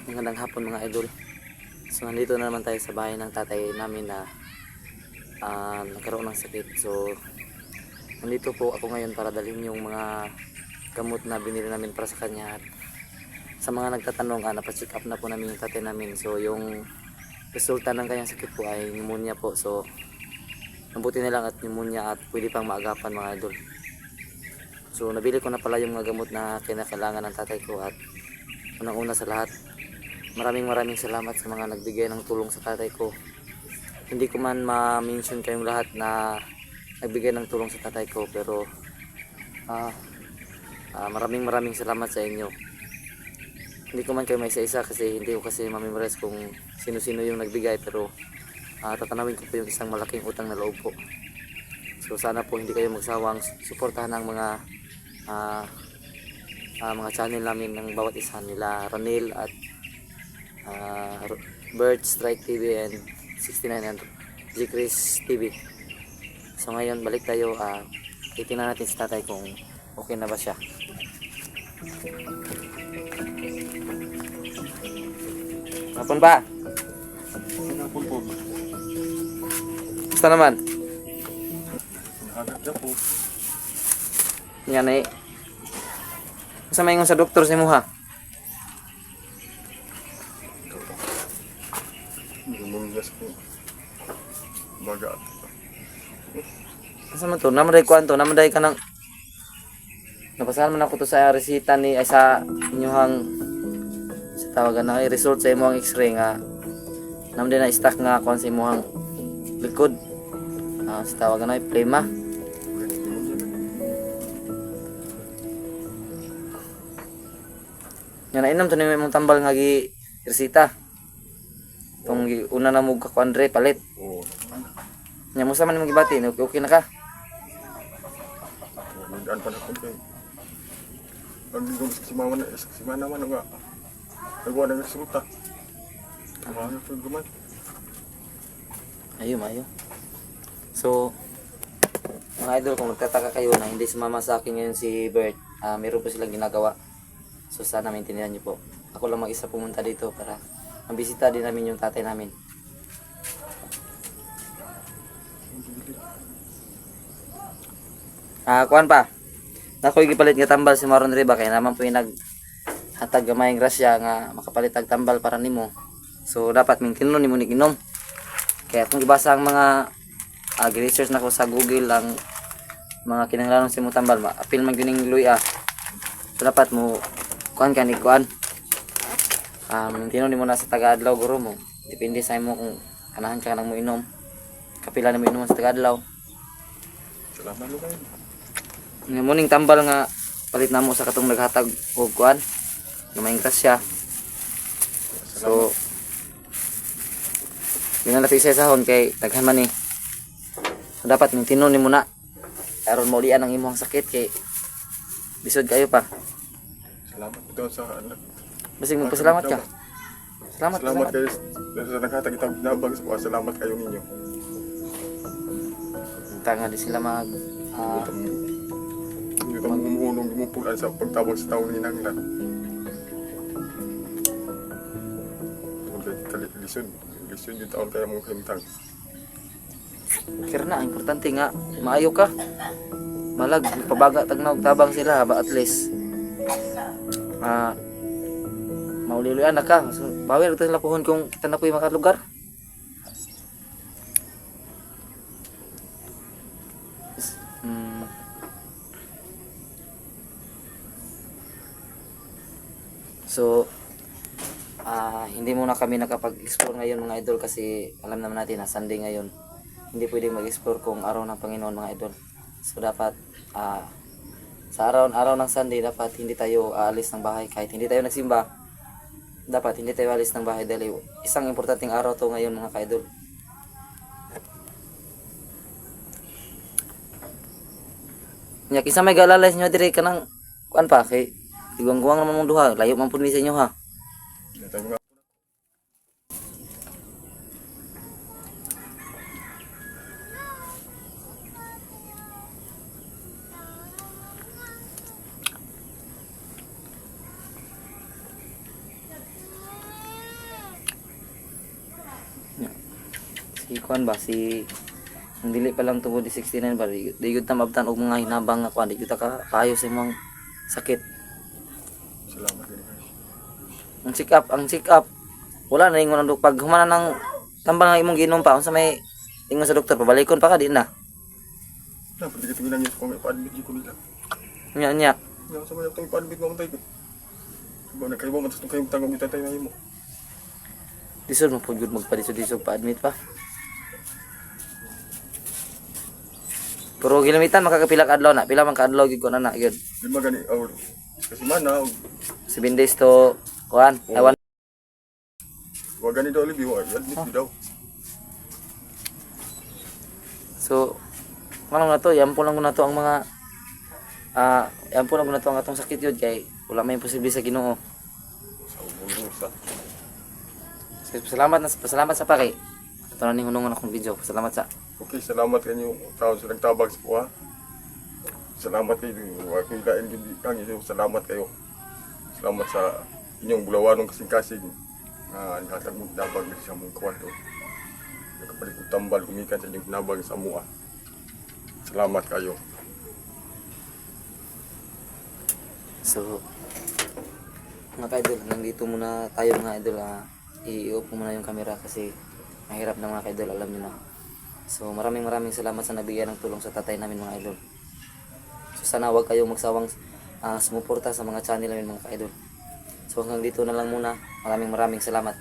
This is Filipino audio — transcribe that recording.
magandang hapon mga idol. So nandito na naman tayo sa bahay ng tatay namin na nagkaroon ng sakit. So nandito po ako ngayon para dalhin yung mga gamot na binili namin para sa kanya. At sa mga nagtatanong, napacheck up na po namin yung tatay namin. So yung resulta ng kanyang sakit po ay pneumonia po. So mabuti na lang at pneumonia at pwede pang maagapan mga idol. So nabili ko na pala yung mga gamot na kinakailangan ng tatay ko. At unang-una sa lahat, maraming salamat sa mga nagbigay ng tulong sa tatay ko. Hindi ko man ma-mention kayong lahat na nagbigay ng tulong sa tatay ko, pero maraming salamat sa inyo. Hindi ko man kayo may isa-isa kasi hindi ko kasi ma-memorize kung sino-sino yung nagbigay, pero tatanawin ko po yung isang malaking utang na loob po. So sana po hindi kayo magsawang suportahan ng mga channel namin ng bawat isa nila, Ranil at Bird Strike TV and 69 and G-Chris TV. So ngayon balik tayo, titingnan natin sa tatay kung okay na ba siya. Hapon ba? Hapon po. Basta naman? Nakagat na po. Yan eh. Basta may sa doktor si Muha. Lumungas po. Baga. Basta man to, namaday ko anto, namaday ka ng napasahan man ako to sa resita ni ay sa inyong sa tawagan na result sa imong x-ray nga namaday na stock nga kuan sa imong likod. Sa tawagan na plema. Yan na inom to ni imong tambal nga gi resita. Tong una na mo ka Andre palit. Oo. Nya mo sa man imong gibati, okay na ka? Nagdaan pa na po kayo. Ang lingkong si Mana naman nga. Nagawa ng resulta. Mga po yung gaman. Mayo. So, mga idol, kung nagtataka kayo na hindi sumama sa akin ngayon si Bert, meron po silang ginagawa. So sana maintindihan niyo po. Ako lang mag-isa pumunta dito para mabisita din namin yung tatay namin. Kuan pa. Nakoy gipalit nga tambal si Maron Riba kay naman po yung naghatag gamay grasya nga makapalit tag tambal para nimo. So dapat maintinon nimo ni inom. Kaya kung gibasa ang mga research nako sa Google ang mga kinahanglan sa imong tambal, apil man gining luya. So dapat mo kuan ka ni kuan. Maintinon nimo na sa taga-adlaw guro mo. Depende sa imo kung kanahan ka nang mo inom. Kapila na mo inom sa taga-adlaw. Salamat mo kayo. Nga muning tambal nga palit namo sa katong naghatag og kuan nga may grasya. So yun na isa sahon kay daghan man ni. So dapat maintinon nimo na aron maulian ang imong sakit kay bisod kayo pa. Salamat ito sa anak. Basig magpasalamat ka. Salamat kayo sa naghatag itang nabang. Salamat kayo ninyo. Tanga di sila mag Hindi ito mumuhunong gumupulan sa pagtabang sa taong ninanglan. Lisod yung taon kaya mong himtang. kira na importante nga maayo ka. Malag pabaga tagnaw tabang sila ba at least mauliluyan na ka. So bawal ito sila puhon kung kita na po yung mga lugar. So hindi muna kami nakapag-explore ngayon mga idol kasi alam naman natin na Sunday ngayon. Hindi pwedeng mag-explore kung araw ng Panginoon mga idol. So dapat sa araw ng Sunday dapat hindi tayo aalis ng bahay kahit hindi tayo nagsimba. Dapat hindi tayo alis ng bahay dahil isang importanteng araw to ngayon mga ka-idol. Nya kinsa may galalay nyo dire kanang kuan pa kay tigwang-guwang naman mong duha, layo man pud mi sa inyo ha. Si kuan ba si ang dili pa lang tungod di 69 ba di gud ta mabtan og mga hinabang nga kuan di gud ta ka payo sa imong sakit. Salamat din guys. Ang check up wala na ingon ang pag humana ng tambal nga imong giinom pa unsa may ingon sa doktor pabalikon pa ka di na. Na pwede kita ginang kung ipa-admit ko nila. Nya nya. Yang sama yung ipa-admit mo tay ko. Ba na kayo mo matas kayo tangong itatay na mo. Disod mo pud gud magpadisod-disod pa admit pa. Pero ginamitan makakapila ka adlaw na, pila man ka adlaw gid ko na na gyud. Lima gani or kasi mana 7 days to kuan. Ewan. wa gani daw libi wa admit di daw. So manong na to, yampo lang ko na to ang mga yampo lang ko na to ang atong sakit yun kay wala may posible sa Ginoo. Sa ulo sa. Salamat sa paki. Ito na ning hunungan akong video. Salamat sa. Okay, salamat kanyo tao sa nagtabag sa kuha. Salamat kayo. Wa ko ilain gid kang inyo. Salamat kayo. Salamat sa inyong bulawanong kasing-kasing. Nihatag mo tabag sa mong kwarto. Nakapalit ko tambal kumikan sa inyong nabag sa mua. Salamat kayo. So mga ka-idol, nandito muna tayo mga idol. I-off ko muna yung camera kasi mahirap na mga ka-idol, alam niyo na. So maraming salamat sa nabigyan ng tulong sa tatay namin mga idol. So sana wag kayong magsawang sumuporta sa mga channel namin mga ka-idol. So hanggang dito na lang muna. Maraming salamat.